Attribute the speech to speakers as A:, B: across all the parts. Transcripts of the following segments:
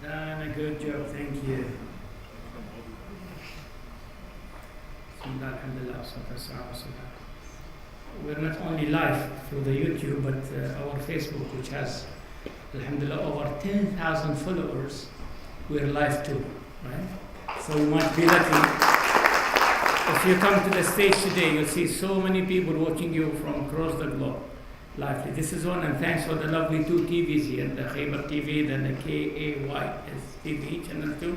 A: Done a good job, thank you. We're not only live through the YouTube, but our Facebook, which has, alhamdulillah, over 10,000 followers, we're live too, right? So you might be lucky. If you come to the stage today, you'll see so many people watching you from across the globe, lively. This is one, and thanks for the lovely two TVs here, the Khaybar TV, then the KAYS TV, channel 2.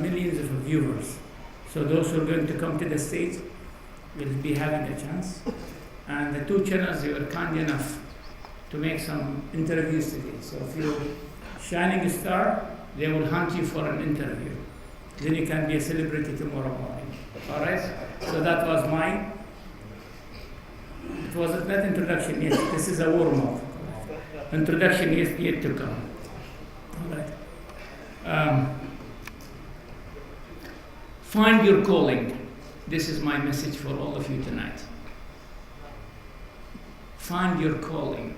A: Millions of viewers. So those who are going to come to the stage will be having a chance. And the two channels, they were kind enough to make some interviews today. So if you're shining star, they will hunt you for an interview. Then you can be a celebrity tomorrow morning. All right? So that was mine. It wasn't that introduction yet. This is a warm-up. Introduction is yet to come. All right. Find your calling. This is my message for all of you tonight. Find your calling.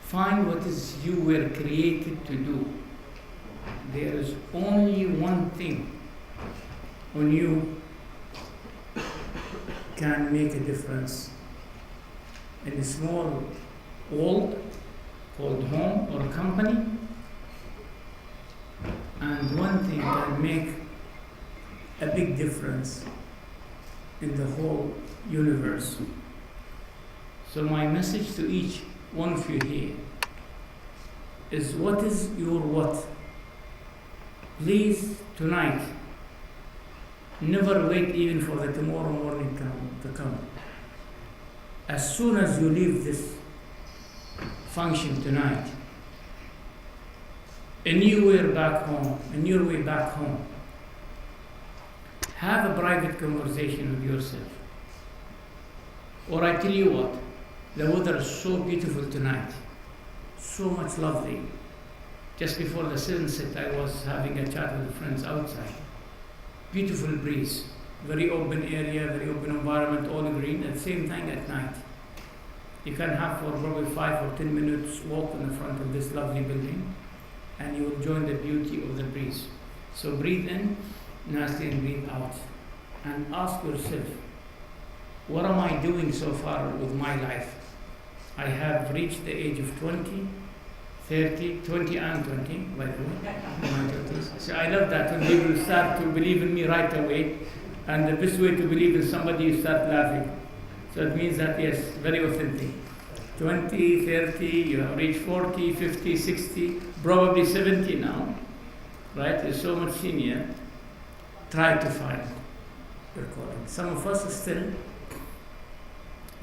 A: Find what is you were created to do. There is only one thing when you can make a difference in a small world called home or company, and one thing can make a big difference in the whole universe. So my message to each one of you here is, what is your what? Please, tonight, never wait even for the tomorrow morning to come. As soon as you leave this function tonight, on your way back home, have a private conversation with yourself. Or I tell you what, the weather is so beautiful tonight, so much lovely. Just before the sunset, I was having a chat with friends outside. Beautiful breeze, very open area, very open environment, all green. At the same time at night, you can have for probably 5 or 10 minutes walk in the front of this lovely building, and you will enjoy the beauty of the breeze. So breathe in nicely and breathe out, and ask yourself, what am I doing so far with my life? I have reached the age of 20, 30, 20 and 20, by the way, my 20s. So I love that when people start to believe in me right away, and the best way to believe in somebody is start laughing. So it means that, yes, very authentic. 20, 30, you have reached 40, 50, 60, probably 70 now, right? You're so much senior. Try to find your calling. Some of us still,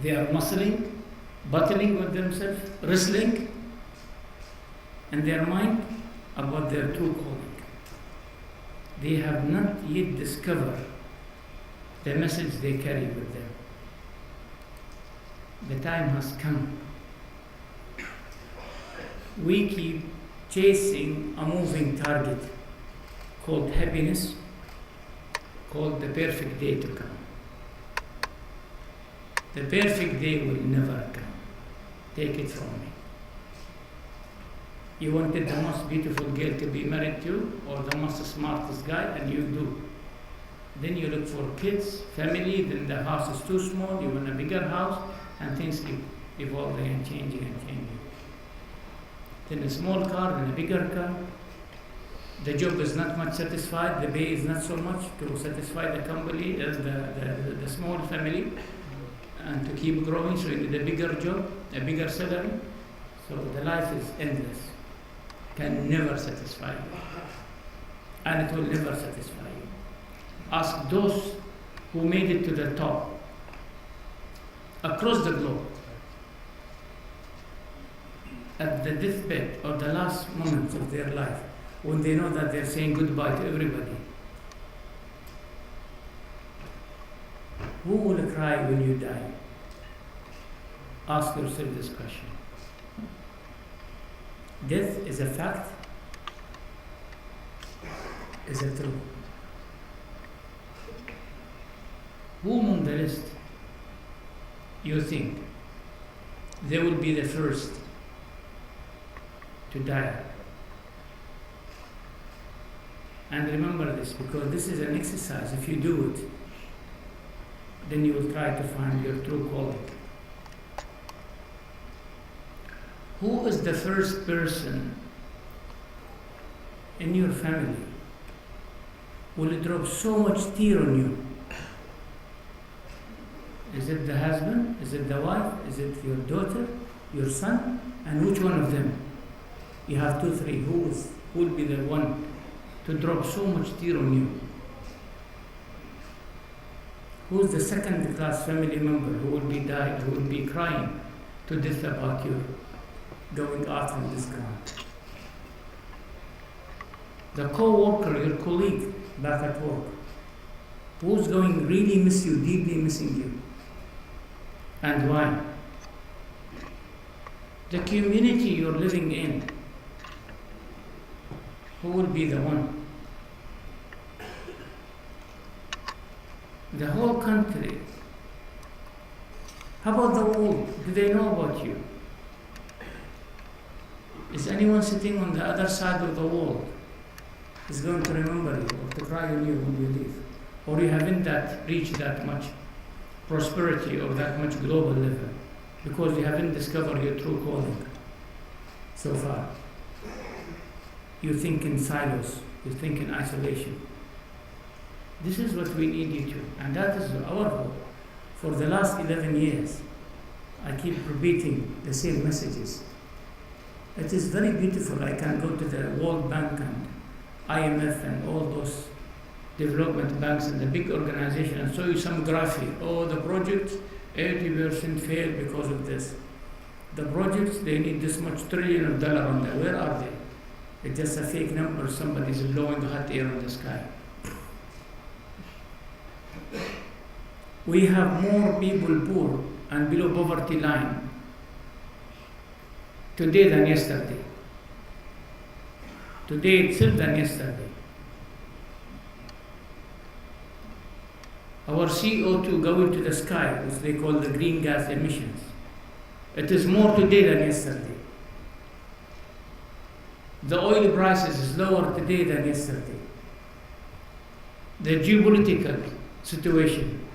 A: they are muscling, battling with themselves, wrestling in their mind about their true calling. They have not yet discovered the message they carry with them. The time has come. We keep chasing a moving target called happiness, called the perfect day to come. The perfect day will never come. Take it from me. You wanted the most beautiful girl to be married to, or the most smartest guy, and you do. Then you look for kids, family, then the house is too small, you want a bigger house, and things keep evolving and changing and changing. Then a small car, then a bigger car. The job is not much satisfied, the pay is not so much to satisfy the company, the small family, and to keep growing, so you need a bigger job, a bigger salary. So the life is endless, can never satisfy you, and it will never satisfy you. Ask those who made it to the top across the globe, at the deathbed or the last moments of their life, when they know that they're saying goodbye to everybody. Who will cry when you die? Ask yourself this question. Death is a fact, is a truth. Who on the list you think they will be the first to die And remember this, because this is an exercise. If you do it, then you will try to find your true calling. Who is the first person in your family who will drop so much tear on you? Is it the husband? Is it the wife? Is it your daughter? Your son? And which one of them? You have 2, 3. Who will be the one to drop so much tear on you? Who is the second class family member who will be dying, who will be crying to death about you going out from this ground? The co-worker, your colleague back at work, who's going really miss you, deeply missing you? And why? The community you're living in, who will be the one? The whole country. How about the world? Do they know about you? Is anyone sitting on the other side of the world is going to remember you or to cry on you when you leave? Or you haven't reached that much prosperity or that much global level because you haven't discovered your true calling so far. You think in silos, you think in isolation. This is what we need you to, and that is our hope. For the last 11 years, I keep repeating the same messages. It is very beautiful. I can go to the World Bank and IMF and all those development banks and the big organizations and show you some graphic. Oh, the projects, 80% failed because of this. The projects, they need this much trillion of dollars on there. Where are they? It's just a fake number. Somebody's blowing hot air in the sky. We have more people poor and below poverty line today than yesterday. Today itself than yesterday. Our CO2 going to the sky, which they call the green gas emissions, it is more today than yesterday. The oil prices is lower today than yesterday. The geopolitical situation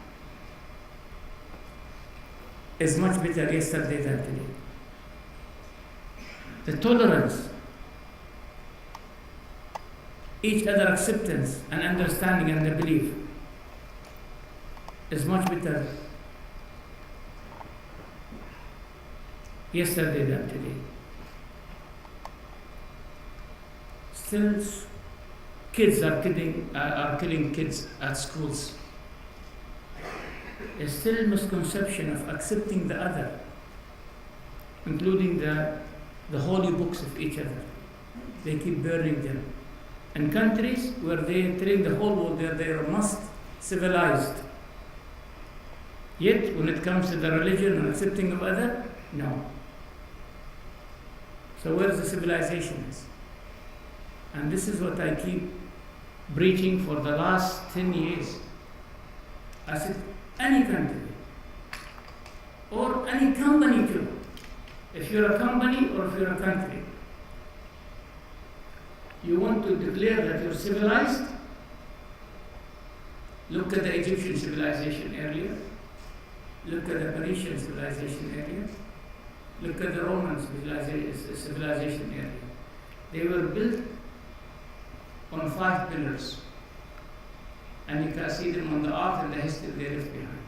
A: is much better yesterday than today. The tolerance, each other acceptance and understanding and the belief is much better yesterday than today. Still, kids are killing kids at schools. There's still misconception of accepting the other, including the holy books of each other. They keep burning them. In countries where they are telling the whole world they are most civilized. Yet, when it comes to the religion and accepting of other, no. So where is the civilization? And this is what I keep preaching for the last 10 years. I said, any country or any company too. If you're a company or if you're a country, you want to declare that you're civilized, look at the Egyptian civilization earlier, look at the Persian civilization earlier, look at the Roman civilization earlier. They were built on 5 pillars. And you can see them on the art and the history they left behind.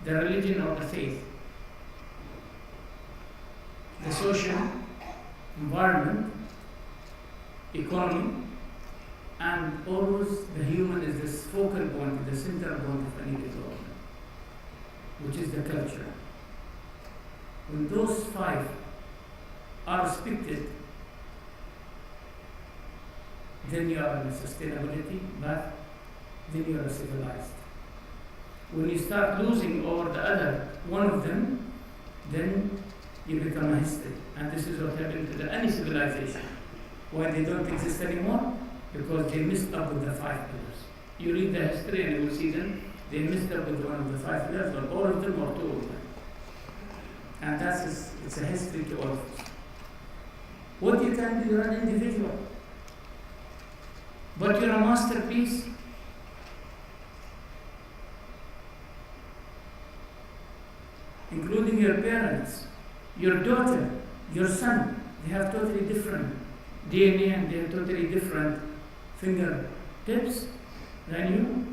A: The religion or the faith, the social, environment, economy, and always the human is this focal point, the center point of any development, which is the culture. When those 5 are respected, then you are in sustainability, but then you are civilized. When you start losing over the other, one of them, then you become a history. And this is what happened to any civilization. Why they don't exist anymore? Because they messed up with the 5 pillars. You read the history and you will see them, they messed up with one of the 5 pillars, or all of them or 2 of them. And it's a history to all of us. What you can do, you're an individual. But you're a masterpiece. Including your parents, your daughter, your son, they have totally different DNA and they have totally different fingertips than you.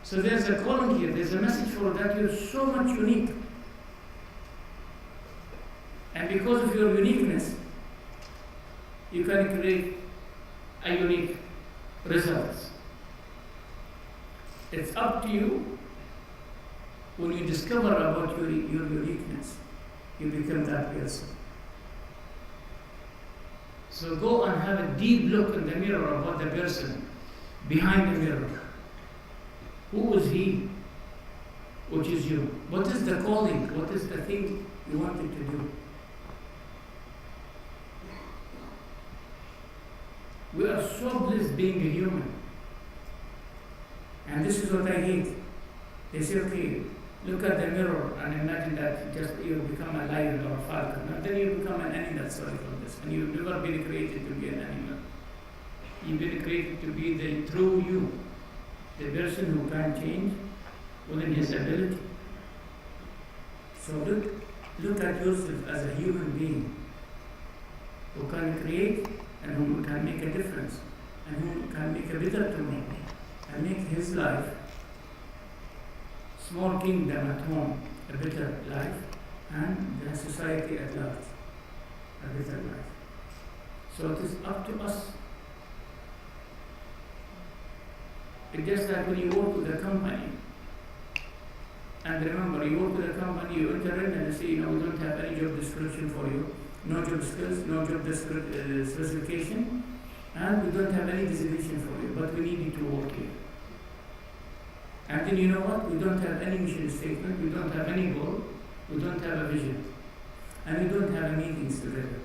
A: So there's a calling here, there's a message for that you're so much unique. And because of your uniqueness, you can create a unique result. It's up to you. When you discover about your uniqueness, you become that person. So go and have a deep look in the mirror about the person behind the mirror. Who is he? Which is you? What is the calling? What is the thing you wanted to do? We are so blessed being a human. And this is what I hate. They say, okay, look at the mirror and imagine that just you become a lion or a falcon. And then you become an animal, sorry for this. And you've never been created to be an animal. You've been created to be the true you. The person who can change within his ability. So look at yourself as a human being who can create and who can make a difference and who can make a better tomorrow and make his life, small kingdom at home, a better life, and the society at large, a better life. So it is up to us. It's just like when you work with a company, and remember, you work with a company, you enter in and they say, we don't have any job description for you, no job skills, no job specification, and we don't have any designation for you, but we need you to work here. And then you know what? We don't have any mission statement, we don't have any goal, we don't have a vision, and we don't have meetings together.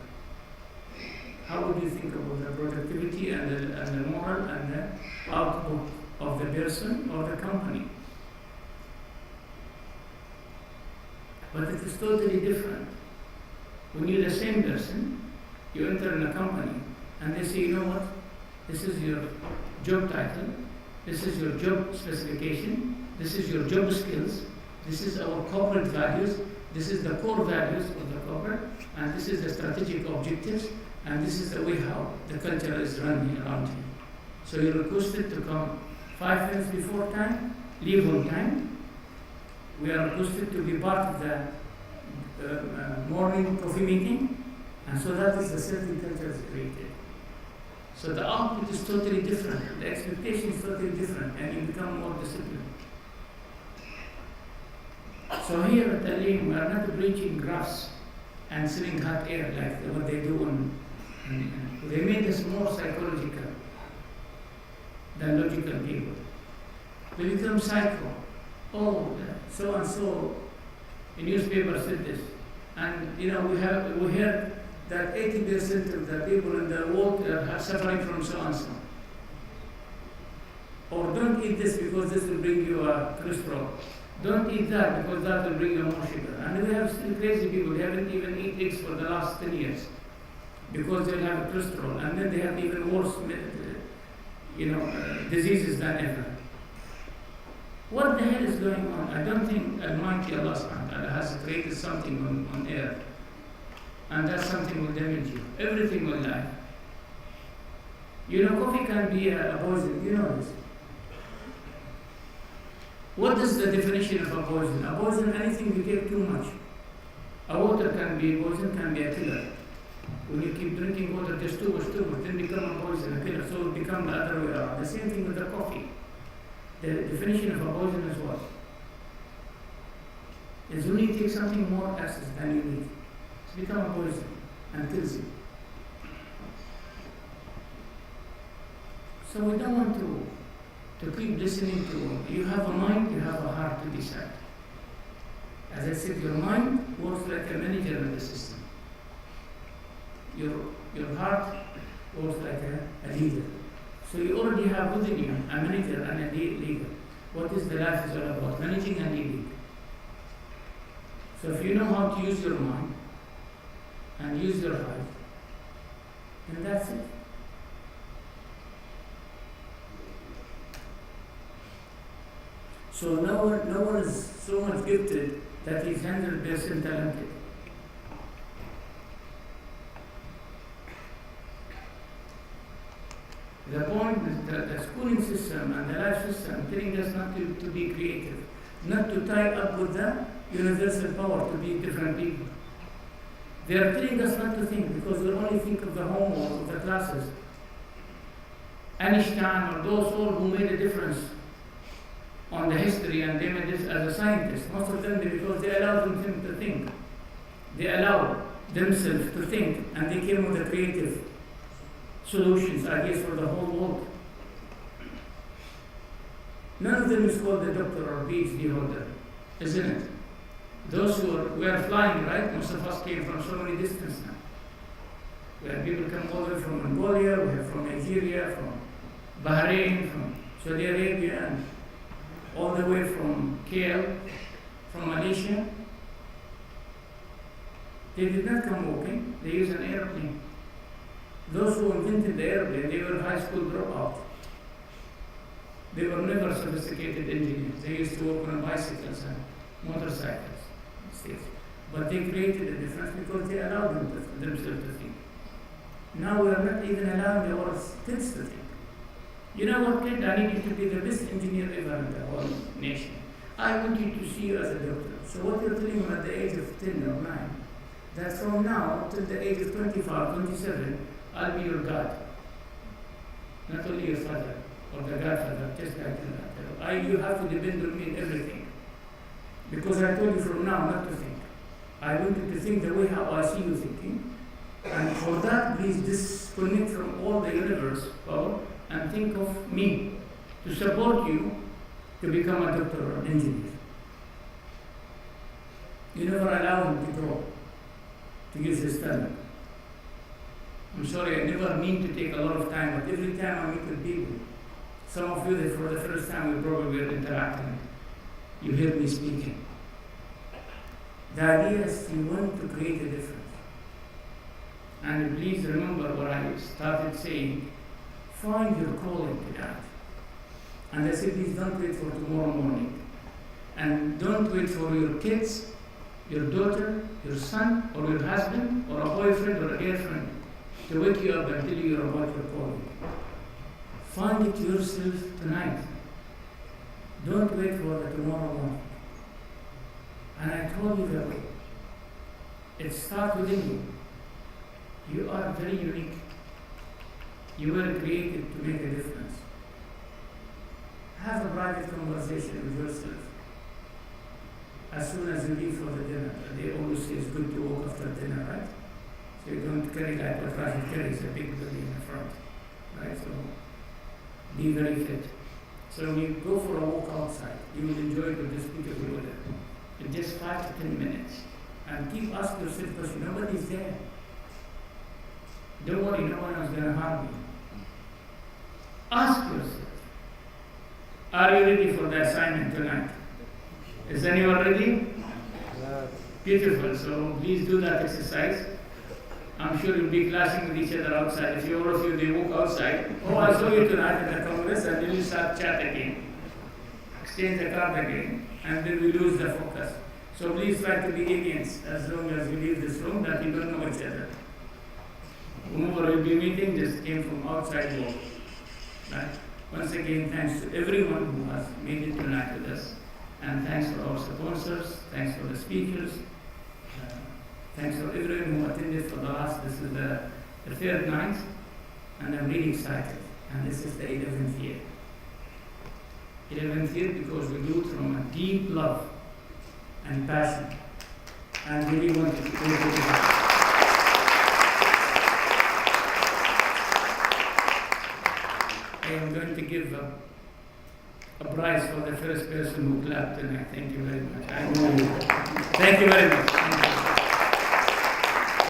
A: How would you think about the productivity and the moral and the output of the person or the company? But it is totally different. When you're the same person, you enter in a company and they say, you know what? This is your job title, this is your job specification, this is your job skills, this is our corporate values, this is the core values of the corporate, and this is the strategic objectives, and this is the way how the culture is running around here. So you're requested to come 5 minutes before time, leave on time. We are requested to be part of the morning coffee meeting, and so that is the certain culture is created. So the output is totally different, the expectation is totally different, and you become more disciplined. So here at Alleem, we are not bleaching grass and selling hot air like what they do they made us more psychological than logical people. We become psycho. Oh, so and so, the newspaper said this, and we heard that 80% of the people in the world are suffering from so and so. Or don't eat this because this will bring you a cholesterol. Don't eat that because that will bring you more sugar. And we have still crazy people, they haven't even eaten eggs for the last 10 years because they have cholesterol, and then they have even worse diseases than ever. What the hell is going on? I don't think Almighty Allah subhanahu wa ta'ala has created something on earth, and that something will damage you. Everything will die. Coffee can be a poison. You know this. What is the definition of a poison? A poison, anything you take too much. A water can be poison, can be a killer. When you keep drinking water just too much, then become a poison, a killer. So it becomes the other way around. The same thing with the coffee. The definition of a poison is what? Is when you take something more excess than you need. It's become a poison and kills you. So we don't want to keep listening to, you have a mind, you have a heart to decide. As I said, your mind works like a manager in the system. Your heart works like a leader. So you already have within you a manager and a leader. What is the life is all about? Managing and leading. So if you know how to use your mind and use your heart, then that's it. So no one is so much gifted that he's 100% talented. The point is that the schooling system and the life system telling us not to be creative, not to tie up with the universal power to be different people. They are telling us not to think because we only think of the homework, of the classes. Einstein or those all who made a difference on the history and they made this as a scientist, most of them because they allowed them to think. They allowed themselves to think and they came with the creative solutions, ideas for the whole world. None of them is called a doctor or PhD holder, isn't it? Those who were flying, right? Most of us came from so many distance now. We have people come all the way from Mongolia, we have from Nigeria, from Bahrain, from Saudi Arabia, and all the way from KL, from Malaysia. They did not come walking, they used an airplane. Those who invented the airplane, they were high school dropouts. They were never sophisticated engineers. They used to work on bicycles and motorcycles. But they created a difference because they allowed themselves to think. Now we are not even allowing our kids to think. You know what, kid? I need you to be the best engineer ever in the whole nation. I want you to see you as a doctor. So what you're telling them at the age of 10 or 9, that from now till the age of 25, 27, I'll be your God. Not only your father or the godfather, just like that. You have to depend on me in everything. Because I told you from now not to think. I want you to think the way how I see you thinking. And for that, please disconnect from all the universe power and think of me to support you to become a doctor or an engineer. You never allow him to grow, to use his talent. I'm sorry, I never mean to take a lot of time, but every time I meet with people, some of you that for the first time we probably are interacting, you hear me speaking. The idea is you want to create a difference. And please remember what I started saying, find your calling tonight. And I said, please don't wait for tomorrow morning. And don't wait for your kids, your daughter, your son, or your husband, or a boyfriend, or a girlfriend to wake you up and tell you about your calling. Find it yourself tonight. Don't wait for the tomorrow morning. And I told you that way. It starts within you. You are very unique. You were created to make a difference. Have a private conversation with yourself. As soon as you leave for the dinner, they always say it's good to walk after dinner, right? So you don't carry like what Rashid carries, a big belly in the front, right? So be very fit. So when you go for a walk outside, you will enjoy it with the speaker over there. In just 5 to 10 minutes. And keep asking yourself questions. Nobody's there. Don't worry, no one is going to harm you. Ask yourself, are you ready for the assignment tonight? Is anyone ready? Yes. Beautiful. So please do that exercise. I'm sure you'll be clashing with each other outside. If all of you, they walk outside, oh, I saw you tonight at the Congress, and then you start chat again. Exchange the card again, and then we lose the focus. So please try to be aliens as long as we leave this room that we don't know each other. Whomever will be meeting just came from outside world. Right? Once again, thanks to everyone who has made it tonight with us. And thanks for our sponsors, thanks for the speakers, thanks for everyone who attended for the last, this is the third night, and I'm really excited. And this is the 11th year. 11th year because we do it from a deep love and passion. And really want to go to the I am going to give a prize for the first person who clapped tonight. Thank you very much. Thank you very much.